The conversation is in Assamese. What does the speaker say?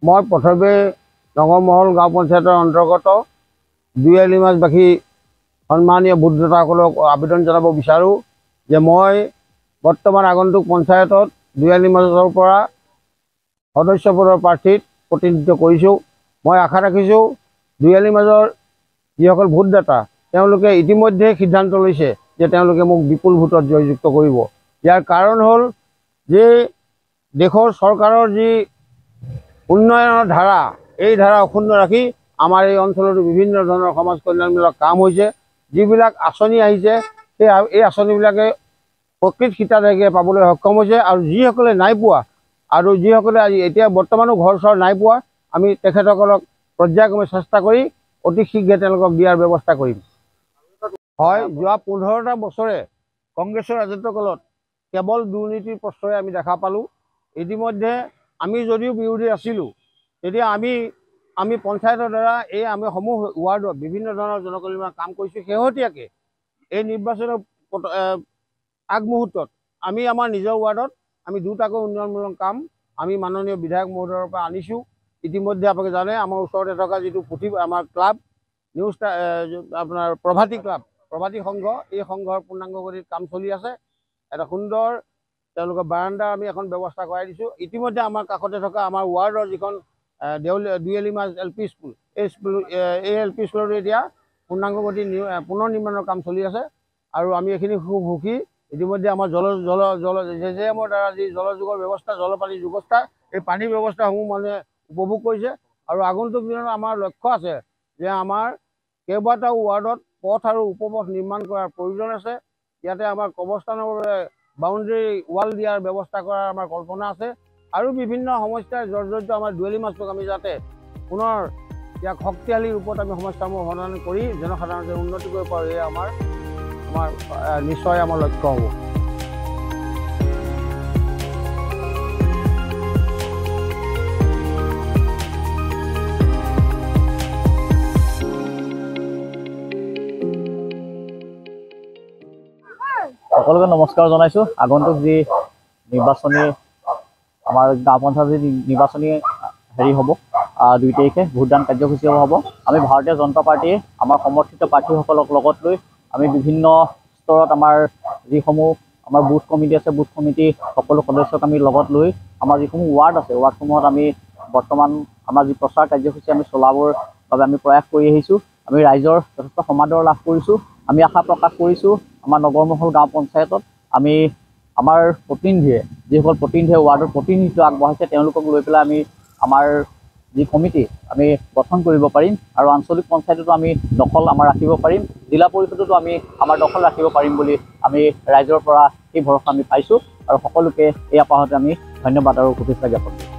মই প্ৰথমে নগৰমহল গাঁও পঞ্চায়তৰ অন্তৰ্গত দুয়ালি মাছবাসী সন্মানীয় ভোটদাতাসকলক আবেদন জনাব বিচাৰোঁ যে মই বৰ্তমান আগন্তুক পঞ্চায়তত দুয়ালি মাছৰ পৰা সদস্য পদৰ প্ৰাৰ্থীত প্ৰতিনিধিত্ব কৰিছোঁ। মই আশা ৰাখিছোঁ দুয়ালি মাছৰ যিসকল ভোটদাতা তেওঁলোকে ইতিমধ্যে সিদ্ধান্ত লৈছে যে তেওঁলোকে মোক বিপুল ভোটত জয়যুক্ত কৰিব। ইয়াৰ কাৰণ হ'ল যে দেশৰ চৰকাৰৰ যি উন্নয়নৰ ধাৰা, এই ধাৰা অক্ষুণ্ণ ৰাখি আমাৰ এই অঞ্চলতো বিভিন্ন ধৰণৰ সমাজ কল্যাণমূলক কাম হৈছে। যিবিলাক আঁচনি আহিছে এই আঁচনিবিলাকে প্ৰকৃত হিতাধিকাৰীয়ে পাবলৈ সক্ষম হৈছে, আৰু যিসকলে নাই পোৱা আৰু যিসকলে আজি এতিয়া বৰ্তমানো ঘৰ চৰ নাই পোৱা, আমি তেখেতসকলক পৰ্যায়ক্ৰমে চেষ্টা কৰি অতি শীঘ্ৰে তেওঁলোকক দিয়াৰ ব্যৱস্থা কৰিম। হয়, যোৱা 15টা বছৰে কংগ্ৰেছৰ ৰাজত্বকালত কেৱল দুৰ্নীতিৰ প্ৰশ্ৰয় আমি দেখা পালোঁ। ইতিমধ্যে আমি যদিও বিৰোধী আছিলোঁ, তেতিয়া আমি পঞ্চায়তৰ দ্বাৰা আমি সমূহ ৱাৰ্ডত বিভিন্ন ধৰণৰ জনকল্যাণৰ কাম কৰিছোঁ। শেহতীয়াকৈ এই নিৰ্বাচনৰ আগমুহূৰ্তত আমি আমাৰ নিজৰ ৱাৰ্ডত আমি দুটাকৈ উন্নয়নমূলক কাম আমি মাননীয় বিধায়ক মহোদয়ৰ পৰা আনিছোঁ। ইতিমধ্যে আপোনালোকে জানে আমাৰ ওচৰতে থকা যিটো আমাৰ ক্লাব নিউজ আপোনাৰ প্ৰভাতী সংঘ, এই সংঘৰ পূৰ্ণাংগ গতিত কাম চলি আছে। এটা সুন্দৰ তেওঁলোকৰ বাৰাণ্ডা আমি এখন ব্যৱস্থা কৰাই দিছোঁ। ইতিমধ্যে আমাৰ কাষতে থকা আমাৰ ৱাৰ্ডৰ যিখন দুয়ালি মাছ LP স্কুল, এই LP স্কুলতো এতিয়া পূৰ্ণাংগ গতিত পুনৰ নিৰ্মাণৰ কাম চলি আছে, আৰু আমি এইখিনি খুব সুখী। ইতিমধ্যে আমাৰ JJMৰ দ্বাৰা যি জলযোগৰ ব্যৱস্থা, জলপানীৰ ব্যৱস্থা, এই পানীৰ ব্যৱস্থাসমূহ মানুহে উপভোগ কৰিছে। আৰু আগন্তুক দিনত আমাৰ লক্ষ্য আছে যে আমাৰ কেইবাটাও ৱাৰ্ডত পথ আৰু উপপথ নিৰ্মাণ কৰাৰ প্ৰয়োজন আছে। ইয়াতে আমাৰ কবৰস্থানৰ বাবে বাউণ্ডেৰী ৱাল দিয়াৰ ব্যৱস্থা কৰাৰ আমাৰ কল্পনা আছে, আৰু বিভিন্ন সমস্যাৰ জৰ্জৰিত আমাৰ দুয়ালি মাছটোক আমি যাতে পুনৰ ইয়াক শক্তিশালী ৰূপত আমি সমস্যাসমূহ সমাধান কৰি জনসাধাৰণে উন্নতি কৰিব পাৰোঁ, এয়া আমাৰ নিশ্চয় আমাৰ লক্ষ্য হ'ব। সকলোকে নমস্কাৰ জনাইছোঁ। আগন্তুক যি নিৰ্বাচনী আমাৰ গাঁও পঞ্চায়ত যি নিৰ্বাচনী হ'ব 2 তাৰিখে ভোটদান কাৰ্যসূচী হ'ব। আমি ভাৰতীয় জনতা পাৰ্টীয়ে আমাৰ সমৰ্থিত প্ৰাৰ্থীসকলক লগত লৈ আমি বিভিন্ন স্তৰত আমাৰ যিসমূহ আমাৰ বুথ কমিটি আছে, বুথ কমিটি সকলো সদস্যক আমি লগত লৈ আমাৰ যিসমূহ ৱাৰ্ড আছে, ৱাৰ্ডসমূহত আমি বৰ্তমান আমাৰ যি প্ৰচাৰ কাৰ্যসূচী আমি চলাবৰ বাবে আমি প্ৰয়াস কৰি আহিছোঁ। আমি ৰাইজৰ যথেষ্ট সমাদৰ লাভ কৰিছোঁ। আমি আশা প্ৰকাশ কৰিছোঁ আমাৰ নগৰমহল গাঁও পঞ্চায়তত আমি আমাৰ প্ৰতিনিধিয়ে যিসকল প্ৰতিনিধিয়ে ৱাৰ্ডৰ প্ৰতিনিধিত্ব আগবঢ়াইছে তেওঁলোকক লৈ পেলাই আমি আমাৰ যি কমিটি আমি গঠন কৰিব পাৰিম, আৰু আঞ্চলিক পঞ্চায়ততো আমি দখল আমাৰ ৰাখিব পাৰিম, জিলা পৰিষদতো আমি আমাৰ দখল ৰাখিব পাৰিম বুলি আমি ৰাইজৰ পৰা এই ভৰসা আমি পাইছোঁ, আৰু সকলোকে এই আপাহতে আমি ধন্যবাদ আৰু শুভেচ্ছা জ্ঞাপন কৰিছোঁ।